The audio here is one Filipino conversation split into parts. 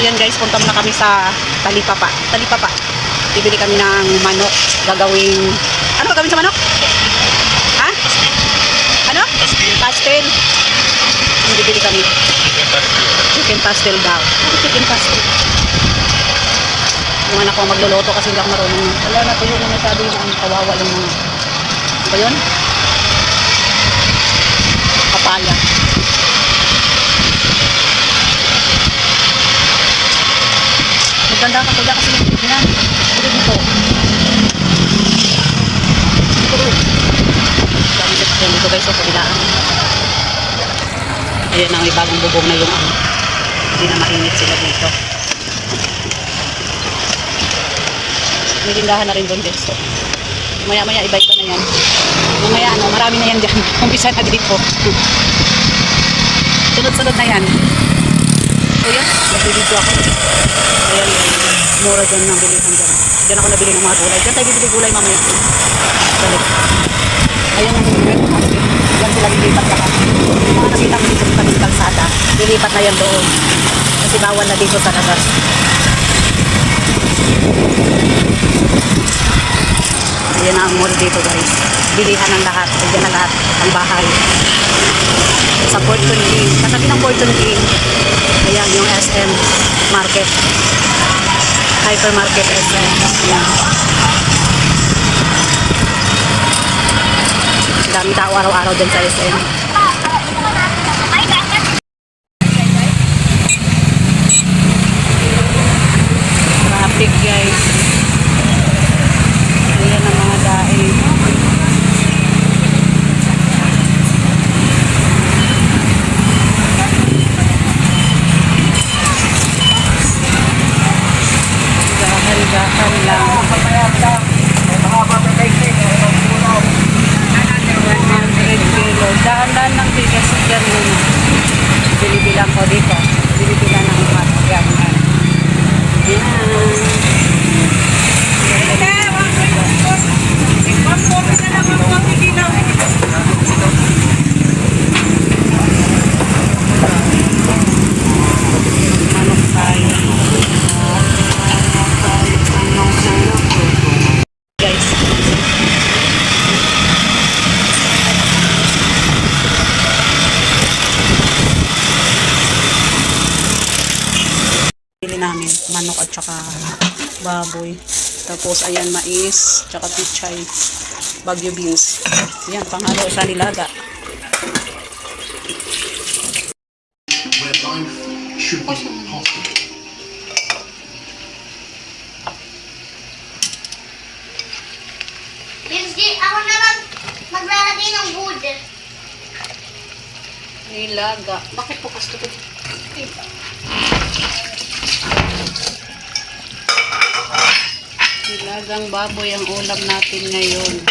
Ayan guys, punta muna kami sa Talipapa. Talipapa. Bibili kami ng manok. Gagawing... Ano gagawin sa manok? Ha? Ano? Pastel. Bibili kami. Chicken pastel daw. Chicken pastel. Yung anak ko magluluto kasi hindi ako marunong. Wala na tuyo na masyado yung kawawa yung mga... Ano ba yun? Papaya. Maganda ka tuya kasi yung tignan. Ito dito. Dami sa tignan dito guys. So, kabilaan. Ayan na, may bagong bubong na yung ano. Hindi na mainit sila dito. May lindahan na rin doon guys. So, maya-maya iba na yan. Mamaya ano, marami na yan dyan. Umpisa na dito. Sunod-sunod na yan. So yan, nagbibidyo ako. Ayan, mura dyan ng bilihan dyan. Dyan ako nabili ng mga gulay. Dyan tayo bibili gulay mamaya. Balik. Ayan ang bibili. Yan sila lilipat lahat. Yung mga nakita ko dito sa tabing kalsada, lilipat na yan doon. Kasi bawal na dito sa labas. Ayan ang mall dito guys. Bilihan ng lahat. Ayan na lahat. Ang bahay. Sa Fortune King. Katabi ng Fortune King. Ayan yung SM Market. Hypermarket SM. Ayan. Dami tao araw-araw din sa SM. Traffic guys. Ayan ang mga daing. Dahan-dahan lang. 100 kilo. Dahan-dahan lang bigas dyan yun. Bili-bilang ko dito. Bili-bilang ng mga pagyaman. Namin manok at saka baboy, tapos ayan mais tsaka pichay, bagyo beans, ayan panghalo sa nilaga. Where life should be possible. Ako na lang maglalagay ng wood. Nilaga, bakit po kasto ko? Nilagang baboy ang ulam natin ngayon.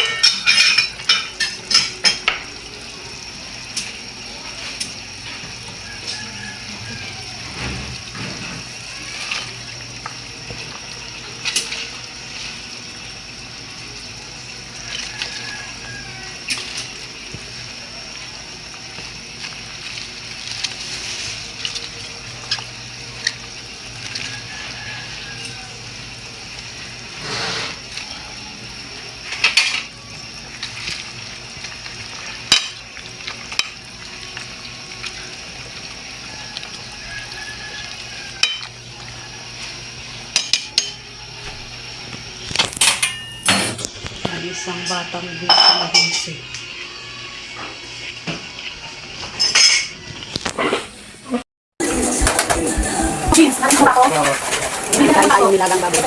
Isang batang dito na hinsi. Cheese! Ano ko ako? Hindi tayo nilagang baboy.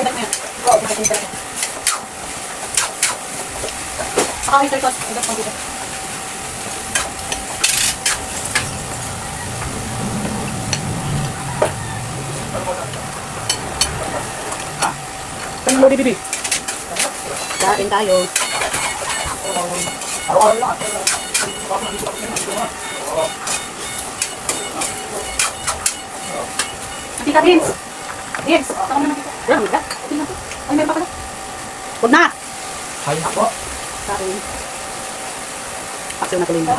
Saka ito ito. Ito pang dito. Ano mo di bibi? Kain tayo. Nanti ka, Dins. Dins, saka naman dito. Yan, hindi ka. Ay, meron pa pala. Huwag na. Hay ako. Kain. Paksiw na tuloy.